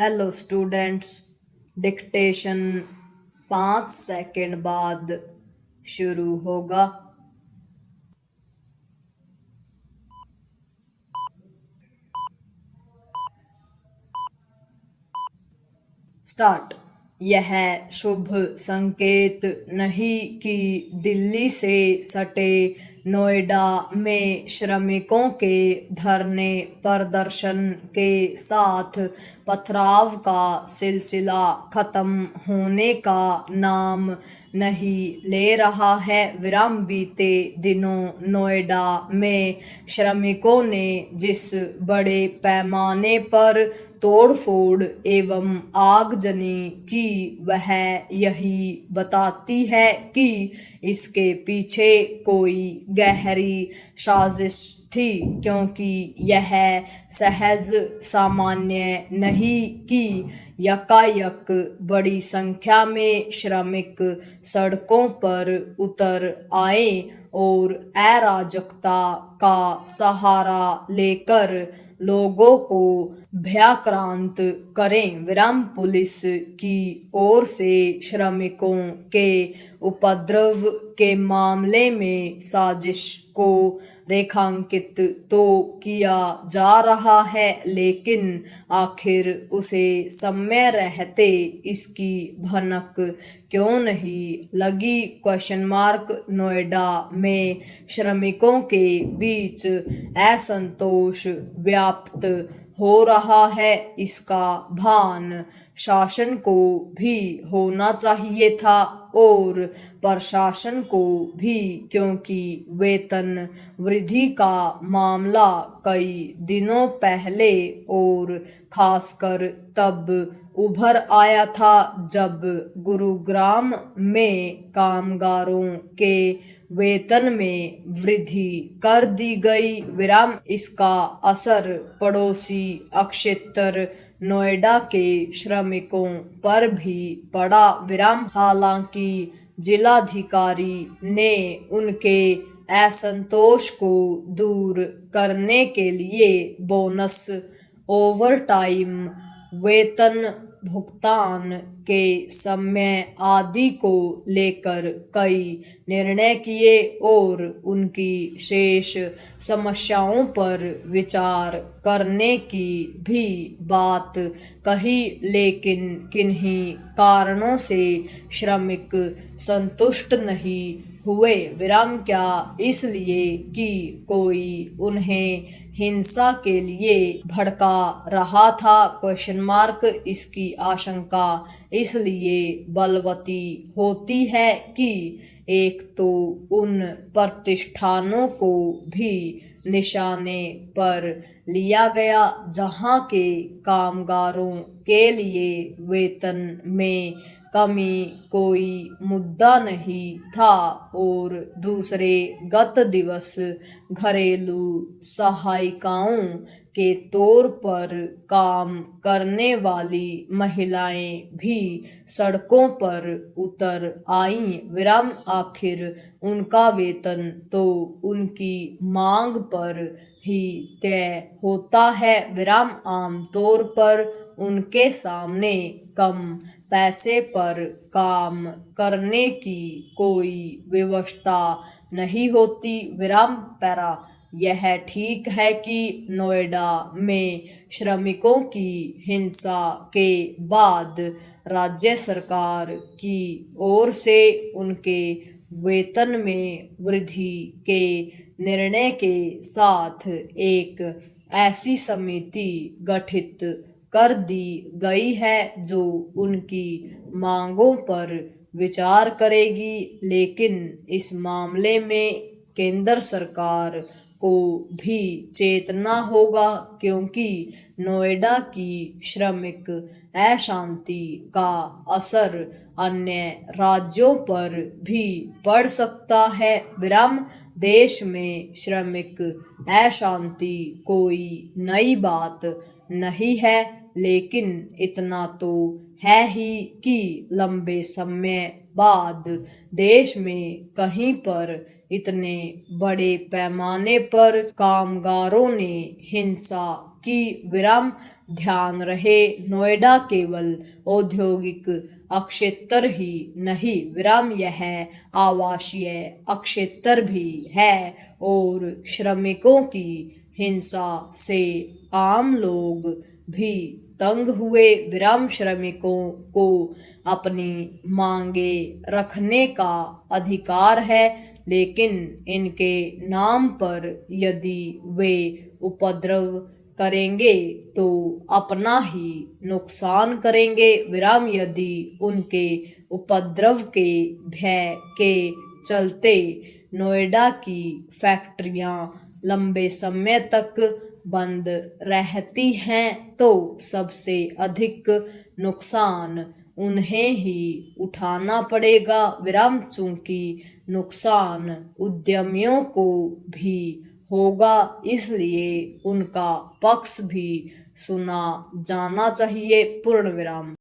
Hello students, dictation 5 second बाद शुरू होगा। स्टार्ट। यह शुभ संकेत नहीं कि दिल्ली से सटे नोएडा में श्रमिकों के धरने प्रदर्शन के साथ पथराव का सिलसिला खत्म होने का नाम नहीं ले रहा है। बीते दिनों नोएडा में श्रमिकों ने जिस बड़े पैमाने पर तोड़फोड़ एवं आगजनी की, वह यही बताती है कि इसके पीछे कोई गहरी साजिश थी, क्योंकि यह सहज सामान्य नहीं कि यकायक बड़ी संख्या में श्रमिक सड़कों पर उतर आए और अराजकता का सहारा लेकर लोगों को भयाक्रांत करें। पुलिस की ओर से श्रमिकों के उपद्रव के मामले में साजिश को रेखांकित तो किया जा रहा है, लेकिन आखिर उसे समय रहते इसकी भनक क्यों नहीं लगी? नोएडा में श्रमिकों के बीच असंतोष व्याप्त हो रहा है। इसका भान शासन को भी होना चाहिए था और प्रशासन को भी, क्योंकि वेतन वृद्धि का मामला कई दिनों पहले और खासकर तब उभर आया था जब गुरुग्राम में कामगारों के वेतन में वृद्धि कर दी गई। इसका असर पड़ोसी क्षेत्र नोएडा के श्रमिकों पर भी पड़ा। हालांकि जिलाधिकारी ने उनके असंतोष को दूर करने के लिए बोनस, ओवरटाइम, वेतन भुगतान के समय आदि को लेकर कई निर्णय किए और उनकी शेष समस्याओं पर विचार करने की भी बात कही, लेकिन किन्हीं कारणों से श्रमिक संतुष्ट नहीं हुए। क्या इसलिए कि कोई उन्हें हिंसा के लिए भड़का रहा था? इसकी आशंका इसलिए बलवती होती है कि एक तो उन प्रतिष्ठानों को भी निशाने पर लिया गया जहां के कामगारों के लिए वेतन में कमी कोई मुद्दा नहीं था, और दूसरे गत दिवस घरेलू सहायिकाओं के तौर पर काम करने वाली महिलाएं भी सड़कों पर उतर आईं। आखिर उनका वेतन तो उनकी मांग पर ही तय होता है। आमतौर पर उनके सामने कम पैसे पर काम करने की कोई व्यवस्था नहीं होती। यह ठीक है कि नोएडा में श्रमिकों की हिंसा के बाद राज्य सरकार की ओर से उनके वेतन में वृद्धि के निर्णय के साथ एक ऐसी समिति गठित कर दी गई है जो उनकी मांगों पर विचार करेगी, लेकिन इस मामले में केंद्र सरकार को भी चेतना होगा, क्योंकि नोएडा की श्रमिक अशांति का असर अन्य राज्यों पर भी पड़ सकता है। देश में श्रमिक अशांति कोई नई बात नहीं है, लेकिन इतना तो है ही कि लंबे समय बाद देश में कहीं पर इतने बड़े पैमाने पर कामगारों ने हिंसा की विराम ध्यान रहे नोएडा केवल औद्योगिक अक्षेत्र ही नहीं विराम यह आवासीय अक्षेत्र भी है और श्रमिकों की हिंसा से आम लोग भी तंग हुए विराम श्रमिकों को अपनी मांगे रखने का अधिकार है लेकिन इनके नाम पर यदि वे उपद्रव करेंगे तो अपना ही नुकसान करेंगे विराम यदि उनके उपद्रव के भय के चलते नोएडा की फैक्ट्रियां लंबे समय तक बंद रहती हैं तो सबसे अधिक नुकसान उन्हें ही उठाना पड़ेगा विराम चूंकि नुकसान उद्यमियों को भी होगा इसलिए उनका पक्ष भी सुना जाना चाहिए पूर्ण विराम।